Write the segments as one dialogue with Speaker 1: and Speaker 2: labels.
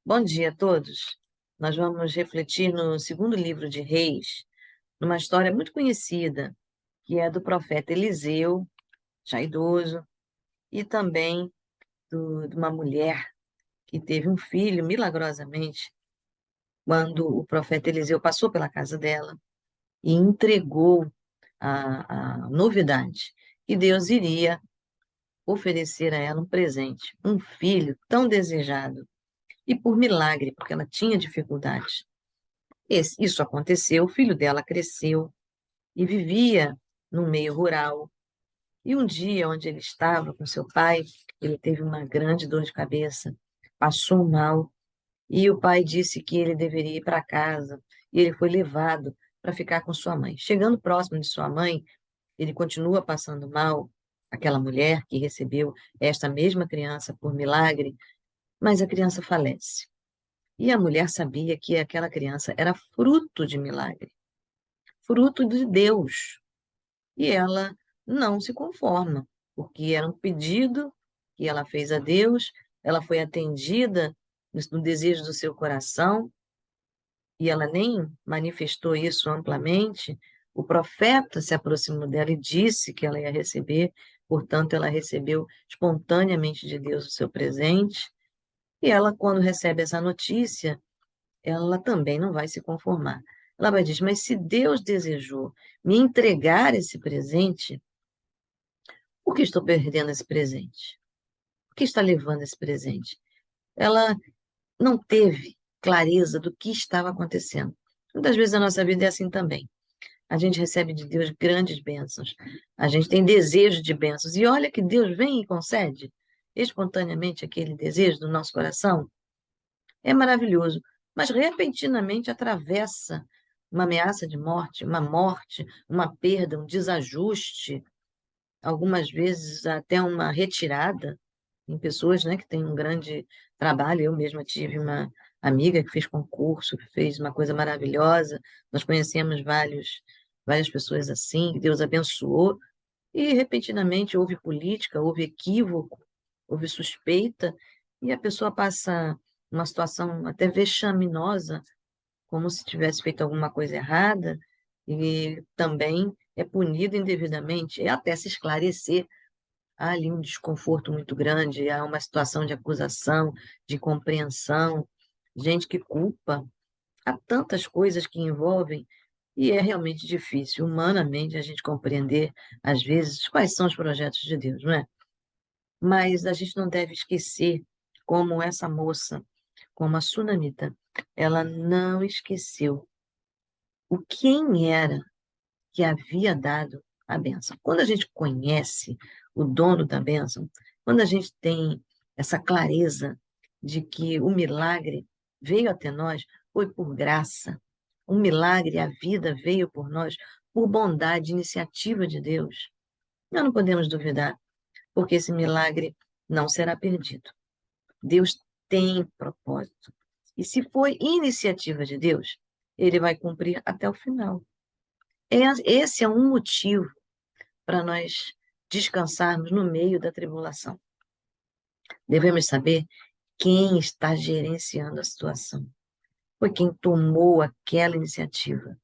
Speaker 1: Bom dia a todos. Nós vamos refletir no segundo livro de Reis, numa história muito conhecida, que é do profeta Eliseu, já idoso, e também de uma mulher que teve um filho milagrosamente, quando o profeta Eliseu passou pela casa dela e entregou a novidade, que Deus iria oferecer a ela um presente, um filho tão desejado, e por milagre, porque ela tinha dificuldades. Isso aconteceu, o filho dela cresceu e vivia no meio rural. E um dia, onde ele estava com seu pai, ele teve uma grande dor de cabeça, passou mal, e o pai disse que ele deveria ir para casa, e ele foi levado para ficar com sua mãe. Chegando próximo de sua mãe, ele continua passando mal, aquela mulher que recebeu esta mesma criança por milagre, mas a criança falece. E a mulher sabia que aquela criança era fruto de milagre, fruto de Deus. E ela não se conforma, porque era um pedido que ela fez a Deus, ela foi atendida no desejo do seu coração, e ela nem manifestou isso amplamente. O profeta se aproximou dela e disse que ela ia receber, portanto, ela recebeu espontaneamente de Deus o seu presente. E ela, quando recebe essa notícia, ela também não vai se conformar. Ela vai dizer, mas se Deus desejou me entregar esse presente, por que estou perdendo esse presente? Por que está levando esse presente? Ela não teve clareza do que estava acontecendo. Muitas vezes a nossa vida é assim também. A gente recebe de Deus grandes bênçãos. A gente tem desejo de bênçãos. E olha que Deus vem e concede espontaneamente aquele desejo do nosso coração. É maravilhoso. Mas repentinamente atravessa uma ameaça de morte, uma perda, um desajuste, algumas vezes até uma retirada em pessoas, né, que têm um grande trabalho. Eu mesma tive uma amiga que fez concurso, que fez uma coisa maravilhosa. Nós conhecemos várias pessoas assim, que Deus abençoou, e repentinamente houve política, houve equívoco, houve suspeita, e a pessoa passa uma situação até vexaminosa, como se tivesse feito alguma coisa errada, e também é punido indevidamente, e até se esclarecer. Há ali um desconforto muito grande, há uma situação de acusação, de compreensão, gente que culpa, há tantas coisas que envolvem, e é realmente difícil, humanamente, a gente compreender, às vezes, quais são os projetos de Deus, não é? Mas a gente não deve esquecer como essa moça, como a sunamita, ela não esqueceu o quem era que havia dado a bênção. Quando a gente conhece o dono da bênção, quando a gente tem essa clareza de que o milagre veio até nós, foi por graça. Um milagre, a vida veio por nós, por bondade, iniciativa de Deus. Nós não podemos duvidar, porque esse milagre não será perdido. Deus tem propósito. E se foi iniciativa de Deus, ele vai cumprir até o final. Esse é um motivo para nós descansarmos no meio da tribulação. Devemos saber quem está gerenciando a situação. Foi quem tomou aquela iniciativa.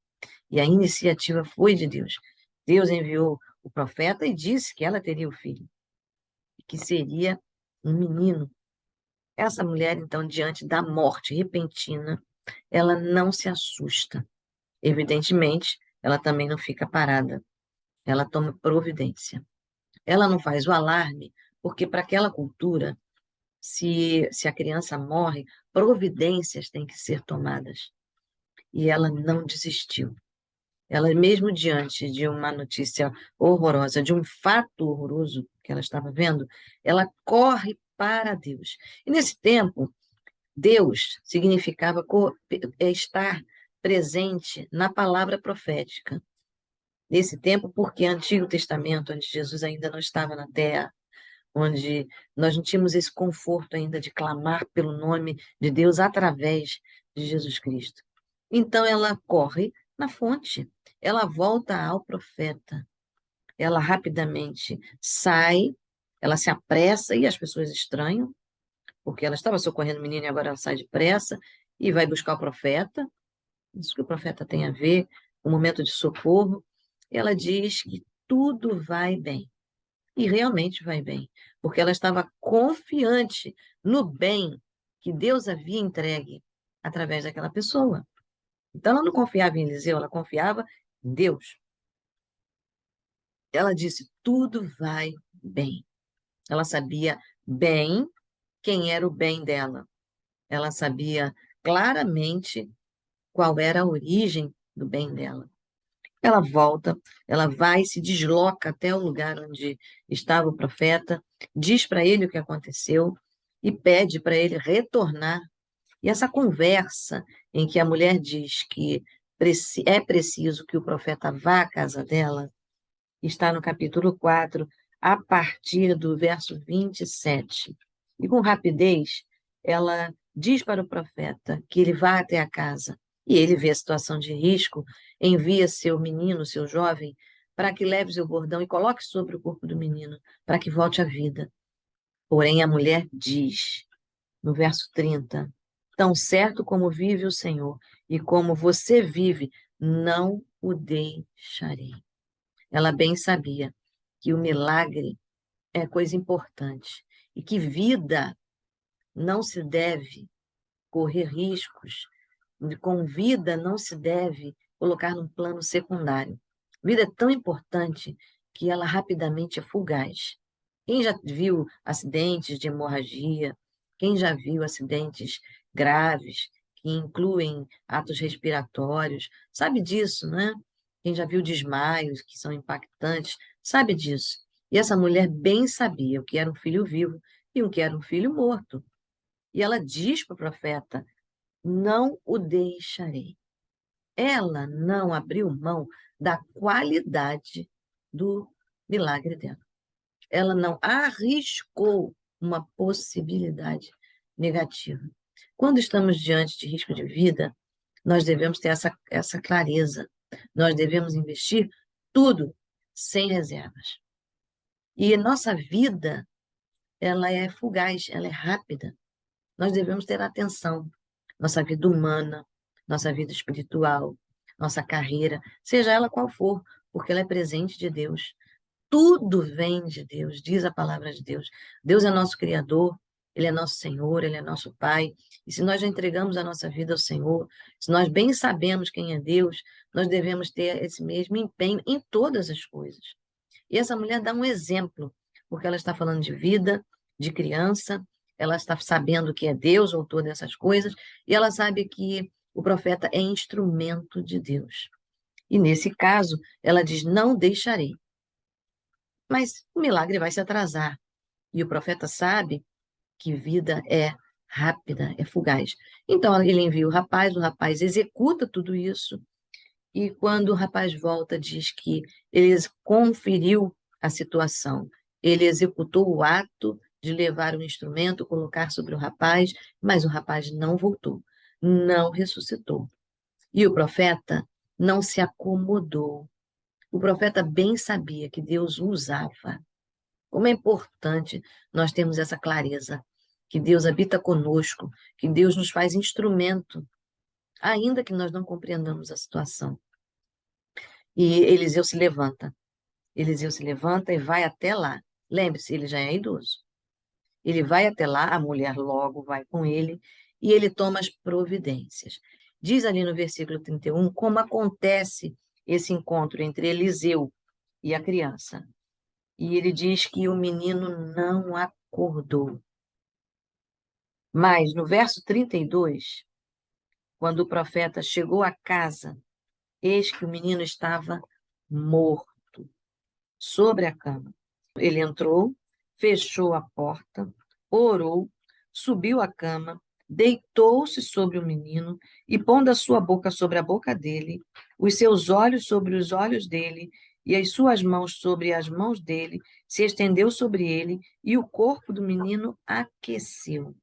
Speaker 1: E a iniciativa foi de Deus. Deus enviou o profeta e disse que ela teria o filho, que seria um menino. Essa mulher, então, diante da morte repentina, ela não se assusta. Evidentemente, ela também não fica parada. Ela toma providência. Ela não faz o alarme, porque para aquela cultura, se a criança morre, providências têm que ser tomadas. E ela não desistiu. Ela, mesmo diante de uma notícia horrorosa, de um fato horroroso que ela estava vendo, ela corre para Deus. E nesse tempo, Deus significava estar presente na palavra profética. Nesse tempo, porque Antigo Testamento, onde Jesus ainda não estava na terra, onde nós não tínhamos esse conforto ainda de clamar pelo nome de Deus através de Jesus Cristo. Então ela corre na fonte, ela volta ao profeta, ela rapidamente sai, ela se apressa e as pessoas estranham, porque ela estava socorrendo o menino e agora ela sai depressa e vai buscar o profeta. Isso que o profeta tem a ver, o momento de socorro. Ela diz que tudo vai bem. E realmente vai bem, porque ela estava confiante no bem que Deus havia entregue através daquela pessoa. Então, ela não confiava em Eliseu, ela confiava em Deus. Ela disse: tudo vai bem. Ela sabia bem quem era o bem dela. Ela sabia claramente qual era a origem do bem dela. Ela volta, ela vai, se desloca até o lugar onde estava o profeta, diz para ele o que aconteceu e pede para ele retornar. E essa conversa em que a mulher diz que é preciso que o profeta vá à casa dela, está no capítulo 4, a partir do verso 27. E com rapidez, ela diz para o profeta que ele vá até a casa. E ele vê a situação de risco, envia seu menino, seu jovem, para que leve seu bordão e coloque sobre o corpo do menino, para que volte à vida. Porém, a mulher diz, no verso 30, tão certo como vive o Senhor e como você vive, não o deixarei. Ela bem sabia que o milagre é coisa importante e que vida não se deve correr riscos, com vida não se deve colocar num plano secundário. Vida é tão importante que ela rapidamente é fugaz. Quem já viu acidentes de hemorragia, quem já viu acidentes graves que incluem atos respiratórios, sabe disso, né? Quem já viu desmaios que são impactantes, sabe disso. E essa mulher bem sabia o que era um filho vivo e o que era um filho morto. E ela diz para o profeta: não o deixarei. Ela não abriu mão da qualidade do milagre dela. Ela não arriscou uma possibilidade negativa. Quando estamos diante de risco de vida, nós devemos ter essa clareza. Nós devemos investir tudo sem reservas. E nossa vida, ela é fugaz, ela é rápida. Nós devemos ter atenção. Nossa vida humana, nossa vida espiritual, nossa carreira, seja ela qual for, porque ela é presente de Deus. Tudo vem de Deus, diz a palavra de Deus. Deus é nosso Criador, Ele é nosso Senhor, Ele é nosso Pai. E se nós já entregamos a nossa vida ao Senhor, se nós bem sabemos quem é Deus, nós devemos ter esse mesmo empenho em todas as coisas. E essa mulher dá um exemplo, porque ela está falando de vida, de criança, ela está sabendo que é Deus, autor dessas coisas, e ela sabe que o profeta é instrumento de Deus. E nesse caso, ela diz: não deixarei. Mas o milagre vai se atrasar. E o profeta sabe que vida é rápida, é fugaz. Então ele envia o rapaz executa tudo isso, e quando o rapaz volta, diz que ele conferiu a situação, ele executou o ato de levar o instrumento, colocar sobre o rapaz, mas o rapaz não voltou, não ressuscitou. E o profeta não se acomodou. O profeta bem sabia que Deus o usava. Como é importante nós termos essa clareza, que Deus habita conosco, que Deus nos faz instrumento, ainda que nós não compreendamos a situação. E Eliseu se levanta. Eliseu se levanta e vai até lá. Lembre-se, ele já é idoso. Ele vai até lá, a mulher logo vai com ele, e ele toma as providências. Diz ali no versículo 31 como acontece esse encontro entre Eliseu e a criança. E ele diz que o menino não acordou. Mas no verso 32, quando o profeta chegou à casa, eis que o menino estava morto sobre a cama. Ele entrou, fechou a porta, orou, subiu à cama, deitou-se sobre o menino e, pondo a sua boca sobre a boca dele, os seus olhos sobre os olhos dele e as suas mãos sobre as mãos dele, se estendeu sobre ele e o corpo do menino aqueceu.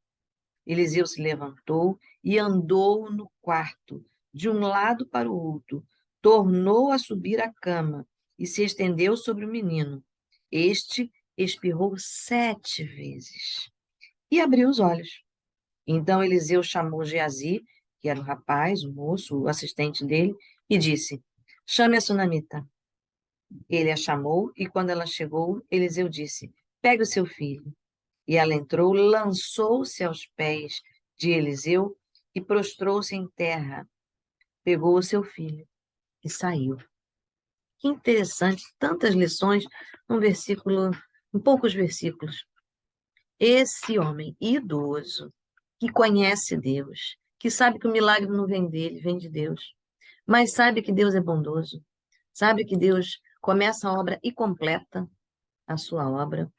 Speaker 1: Eliseu se levantou e andou no quarto, de um lado para o outro, tornou a subir a cama e se estendeu sobre o menino. Este espirrou 7 vezes e abriu os olhos. Então Eliseu chamou Geazi, que era o rapaz, o moço, o assistente dele, e disse: chame a sunamita. Ele a chamou, e quando ela chegou, Eliseu disse: pegue o seu filho. E ela entrou, lançou-se aos pés de Eliseu e prostrou-se em terra. Pegou o seu filho e saiu. Que interessante, tantas lições num versículo, em poucos versículos. Esse homem idoso, que conhece Deus, que sabe que o milagre não vem dele, vem de Deus, mas sabe que Deus é bondoso, sabe que Deus começa a obra e completa a sua obra.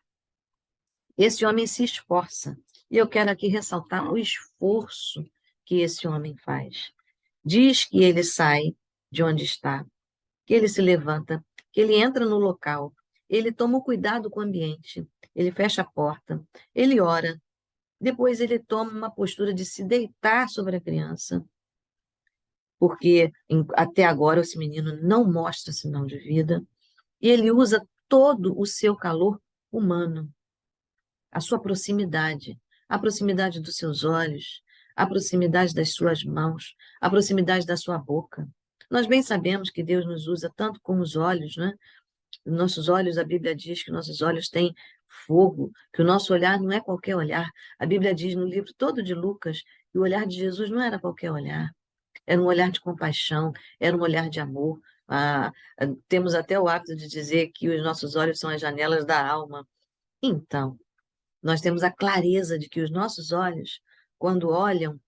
Speaker 1: Esse homem se esforça. E eu quero aqui ressaltar o esforço que esse homem faz. Diz que ele sai de onde está, que ele se levanta, que ele entra no local, ele toma o cuidado com o ambiente, ele fecha a porta, ele ora, depois ele toma uma postura de se deitar sobre a criança, porque até agora esse menino não mostra sinal de vida, e ele usa todo o seu calor humano, a sua proximidade, a proximidade dos seus olhos, a proximidade das suas mãos, a proximidade da sua boca. Nós bem sabemos que Deus nos usa tanto com os olhos, né? Nossos olhos, a Bíblia diz que nossos olhos têm fogo, que o nosso olhar não é qualquer olhar. A Bíblia diz no livro todo de Lucas que o olhar de Jesus não era qualquer olhar, era um olhar de compaixão, era um olhar de amor. Temos até o hábito de dizer que os nossos olhos são as janelas da alma. Então, nós temos a clareza de que os nossos olhos, quando olham,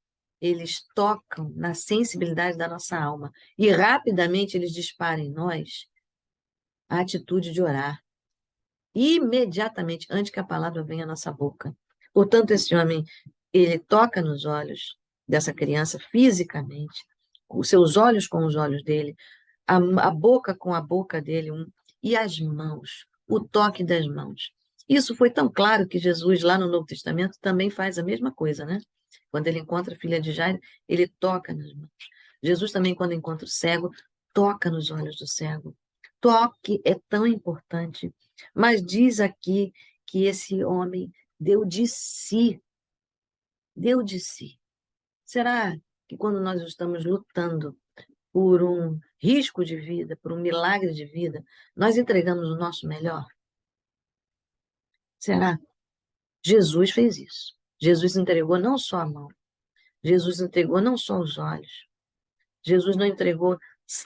Speaker 1: eles tocam na sensibilidade da nossa alma e rapidamente eles disparam em nós a atitude de orar, imediatamente, antes que a palavra venha à nossa boca. Portanto, esse homem, ele toca nos olhos dessa criança fisicamente, os seus olhos com os olhos dele, a boca com a boca dele, e as mãos, o toque das mãos. Isso foi tão claro que Jesus, lá no Novo Testamento, também faz a mesma coisa, né? Quando ele encontra a filha de Jairo, ele toca nas mãos. Jesus também, quando encontra o cego, toca nos olhos do cego. Toque é tão importante. Mas diz aqui que esse homem deu de si, deu de si. Será que quando nós estamos lutando por um risco de vida, por um milagre de vida, nós entregamos o nosso melhor? Será? Jesus fez isso. Jesus entregou não só a mão, Jesus entregou não só os olhos, Jesus não entregou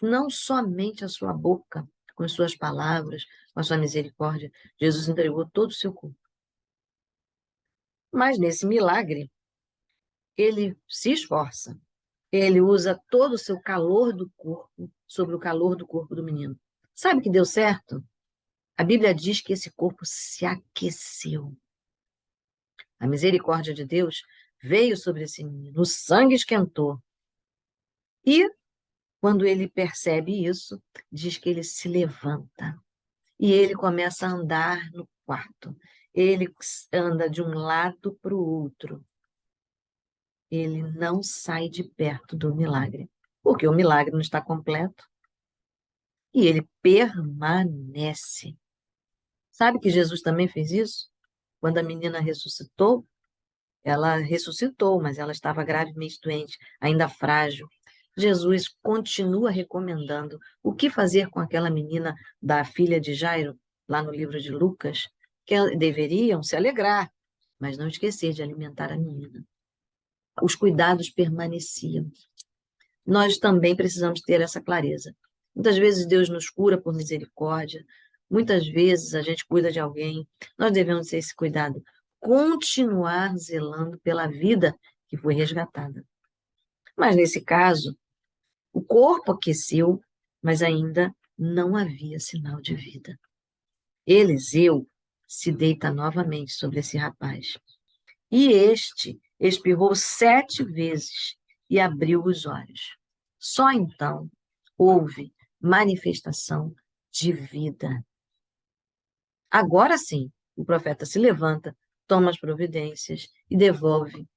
Speaker 1: não somente a sua boca, com as suas palavras, com a sua misericórdia, Jesus entregou todo o seu corpo. Mas nesse milagre, ele se esforça, ele usa todo o seu calor do corpo sobre o calor do corpo do menino. Sabe que deu certo? A Bíblia diz que esse corpo se aqueceu. A misericórdia de Deus veio sobre esse menino, o sangue esquentou. E, quando ele percebe isso, diz que ele se levanta e ele começa a andar no quarto. Ele anda de um lado para o outro. Ele não sai de perto do milagre, porque o milagre não está completo. E ele permanece. Sabe que Jesus também fez isso? Quando a menina ressuscitou, ela ressuscitou, mas ela estava gravemente doente, ainda frágil. Jesus continua recomendando o que fazer com aquela menina da filha de Jairo, lá no livro de Lucas, que deveriam se alegrar, mas não esquecer de alimentar a menina. Os cuidados permaneciam. Nós também precisamos ter essa clareza. Muitas vezes Deus nos cura por misericórdia, muitas vezes a gente cuida de alguém, nós devemos ter esse cuidado, continuar zelando pela vida que foi resgatada. Mas nesse caso, o corpo aqueceu, mas ainda não havia sinal de vida. Eliseu se deita novamente sobre esse rapaz. E este espirrou 7 vezes e abriu os olhos. Só então houve manifestação de vida. Agora sim, o profeta se levanta, toma as providências e devolve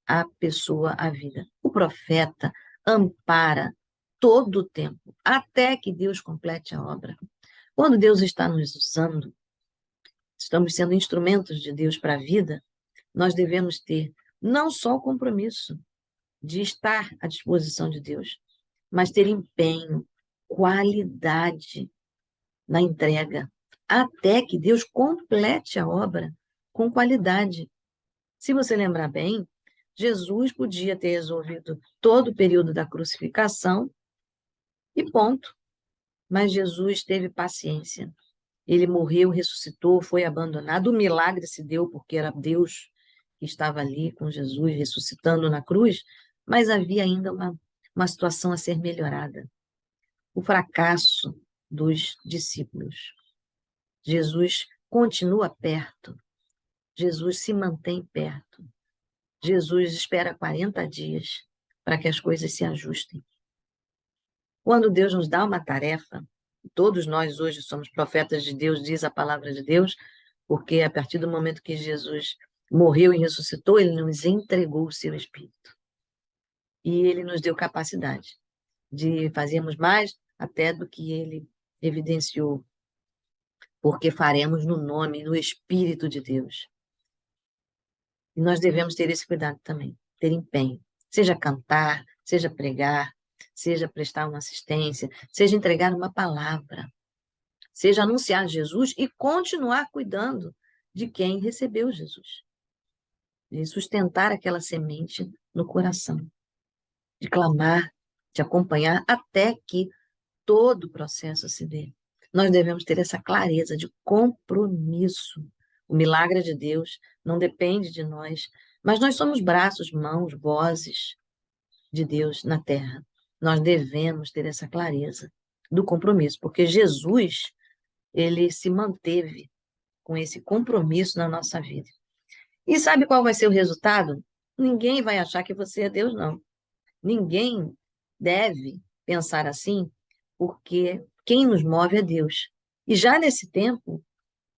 Speaker 1: à pessoa a vida. O profeta ampara todo o tempo, até que Deus complete a obra. Quando Deus está nos usando, estamos sendo instrumentos de Deus para a vida, nós devemos ter não só o compromisso de estar à disposição de Deus, mas ter empenho, qualidade na entrega, até que Deus complete a obra com qualidade. Se você lembrar bem, Jesus podia ter resolvido todo o período da crucificação e ponto. Mas Jesus teve paciência. Ele morreu, ressuscitou, foi abandonado. O milagre se deu porque era Deus que estava ali com Jesus ressuscitando na cruz, mas havia ainda uma situação a ser melhorada. O fracasso dos discípulos. Jesus continua perto. Jesus se mantém perto. Jesus espera 40 dias para que as coisas se ajustem. Quando Deus nos dá uma tarefa, todos nós hoje somos profetas de Deus, diz a palavra de Deus, porque a partir do momento que Jesus morreu e ressuscitou, ele nos entregou o seu Espírito. E ele nos deu capacidade de fazermos mais até do que ele evidenciou, porque faremos no nome, no Espírito de Deus. E nós devemos ter esse cuidado também, ter empenho, seja cantar, seja pregar, seja prestar uma assistência, seja entregar uma palavra, seja anunciar Jesus e continuar cuidando de quem recebeu Jesus, de sustentar aquela semente no coração, de clamar, de acompanhar até que todo o processo se dê. Nós devemos ter essa clareza de compromisso. O milagre de Deus não depende de nós, mas nós somos braços, mãos, vozes de Deus na terra. Nós devemos ter essa clareza do compromisso, porque Jesus, ele se manteve com esse compromisso na nossa vida. E sabe qual vai ser o resultado? Ninguém vai achar que você é Deus, não. Ninguém deve pensar assim, porque quem nos move é Deus. E já nesse tempo,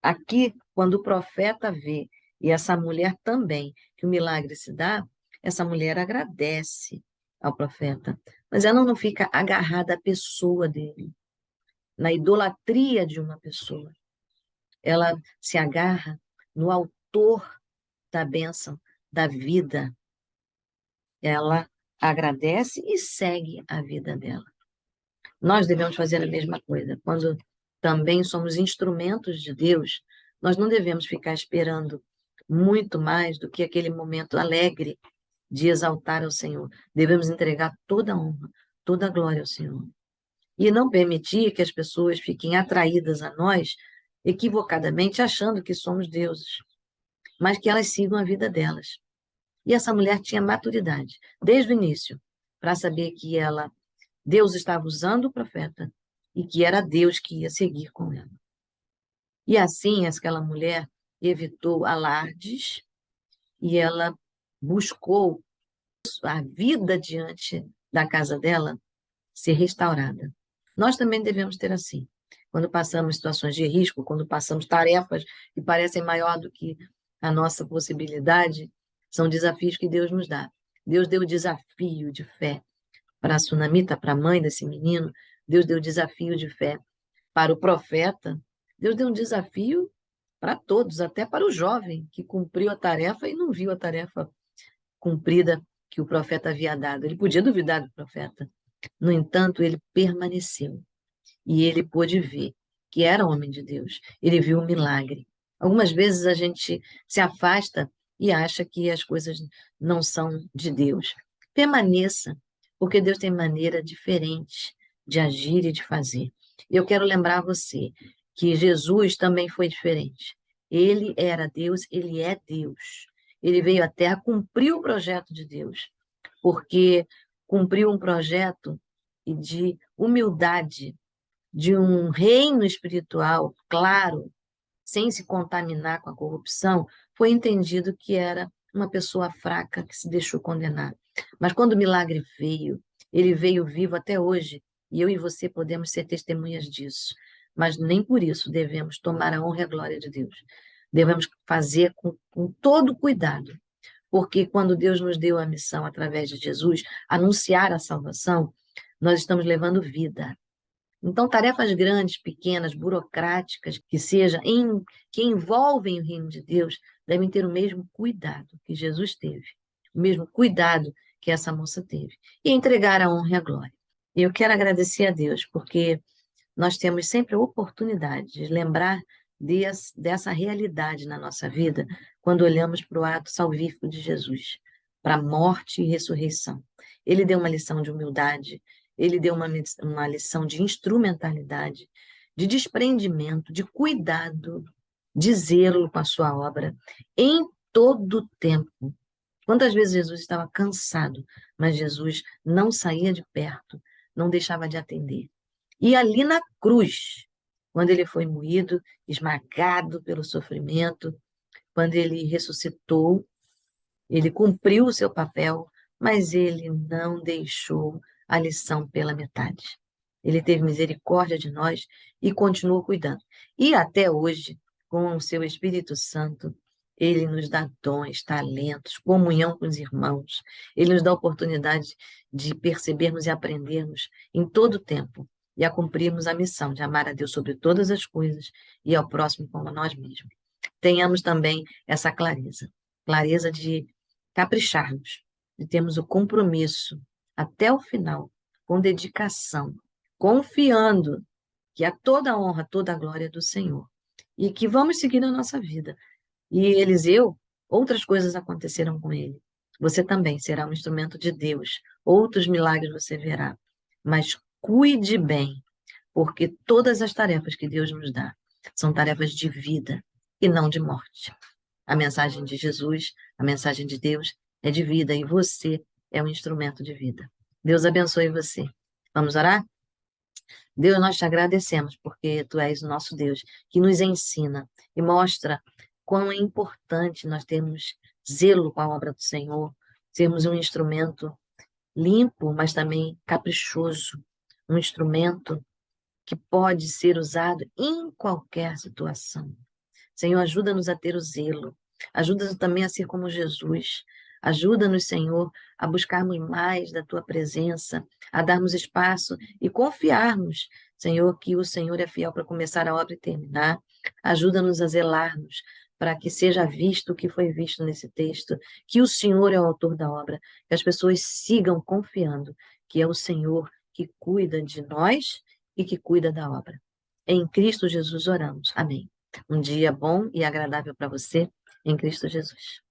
Speaker 1: aqui, quando o profeta vê, e essa mulher também, que o milagre se dá, essa mulher agradece ao profeta, mas ela não fica agarrada à pessoa dele, na idolatria de uma pessoa. Ela se agarra no autor da bênção, da vida. Ela agradece e segue a vida dela. Nós devemos fazer a mesma coisa. Quando também somos instrumentos de Deus, nós não devemos ficar esperando muito mais do que aquele momento alegre de exaltar ao Senhor. Devemos entregar toda a honra, toda a glória ao Senhor. E não permitir que as pessoas fiquem atraídas a nós equivocadamente, achando que somos deuses, mas que elas sigam a vida delas. E essa mulher tinha maturidade, desde o início, para saber que Deus estava usando o profeta e que era Deus que ia seguir com ela. E assim, aquela mulher evitou alardes e ela buscou a vida diante da casa dela ser restaurada. Nós também devemos ter assim. Quando passamos situações de risco, quando passamos tarefas que parecem maior do que a nossa possibilidade, são desafios que Deus nos dá. Deus deu o desafio de fé para a sunamita, para a mãe desse menino. Deus deu o desafio de fé para o profeta. Deus deu um desafio para todos, até para o jovem que cumpriu a tarefa e não viu a tarefa cumprida que o profeta havia dado. Ele podia duvidar do profeta. No entanto, ele permaneceu e ele pôde ver que era homem de Deus. Ele viu um milagre. Algumas vezes a gente se afasta e acha que as coisas não são de Deus. Permaneça, porque Deus tem maneira diferente de agir e de fazer. Eu quero lembrar você que Jesus também foi diferente. Ele era Deus, ele é Deus. Ele veio à Terra cumprir o projeto de Deus, porque cumpriu um projeto de humildade, de um reino espiritual claro, sem se contaminar com a corrupção, foi entendido que era uma pessoa fraca que se deixou condenar. Mas quando o milagre veio, ele veio vivo até hoje, e eu e você podemos ser testemunhas disso. Mas nem por isso devemos tomar a honra e a glória de Deus. Devemos fazer com todo cuidado, porque quando Deus nos deu a missão através de Jesus, anunciar a salvação, nós estamos levando vida. Então, tarefas grandes, pequenas, burocráticas, que envolvem o reino de Deus, devem ter o mesmo cuidado que Jesus teve, o mesmo cuidado que essa moça teve, e entregar a honra e a glória. E eu quero agradecer a Deus, porque nós temos sempre a oportunidade de lembrar dessa realidade na nossa vida quando olhamos para o ato salvífico de Jesus, para a morte e ressurreição. Ele deu uma lição de humildade, ele deu uma lição de instrumentalidade, de desprendimento, de cuidado, de zelo com a sua obra, em todo o tempo. Quantas vezes Jesus estava cansado, mas Jesus não saía de perto, não deixava de atender. E ali na cruz, quando ele foi moído, esmagado pelo sofrimento, quando ele ressuscitou, ele cumpriu o seu papel, mas ele não deixou a lição pela metade. Ele teve misericórdia de nós e continuou cuidando. E até hoje, com o seu Espírito Santo, ele nos dá dons, talentos, comunhão com os irmãos. Ele nos dá a oportunidade de percebermos e aprendermos em todo o tempo e a cumprirmos a missão de amar a Deus sobre todas as coisas e ao próximo como a nós mesmos. Tenhamos também essa clareza de capricharmos, de termos o compromisso até o final, com dedicação, confiando que há toda a honra, toda a glória do Senhor, e que vamos seguir a nossa vida. E Eliseu, outras coisas aconteceram com ele. Você também será um instrumento de Deus, outros milagres você verá, mas cuide bem, porque todas as tarefas que Deus nos dá são tarefas de vida e não de morte. A mensagem de Jesus, a mensagem de Deus é de vida e você é um instrumento de vida. Deus abençoe você. Vamos orar? Deus, nós te agradecemos porque tu és o nosso Deus que nos ensina e mostra quão é importante nós termos zelo com a obra do Senhor, sermos um instrumento limpo, mas também caprichoso, um instrumento que pode ser usado em qualquer situação. Senhor, ajuda-nos a ter o zelo. Ajuda-nos também a ser como Jesus. Ajuda-nos, Senhor, a buscarmos mais da Tua presença, a darmos espaço e confiarmos, Senhor, que o Senhor é fiel para começar a obra e terminar. Ajuda-nos a zelarmos para que seja visto o que foi visto nesse texto, que o Senhor é o autor da obra, que as pessoas sigam confiando que é o Senhor que cuida de nós e que cuida da obra. Em Cristo Jesus oramos. Amém. Um dia bom e agradável para você, em Cristo Jesus.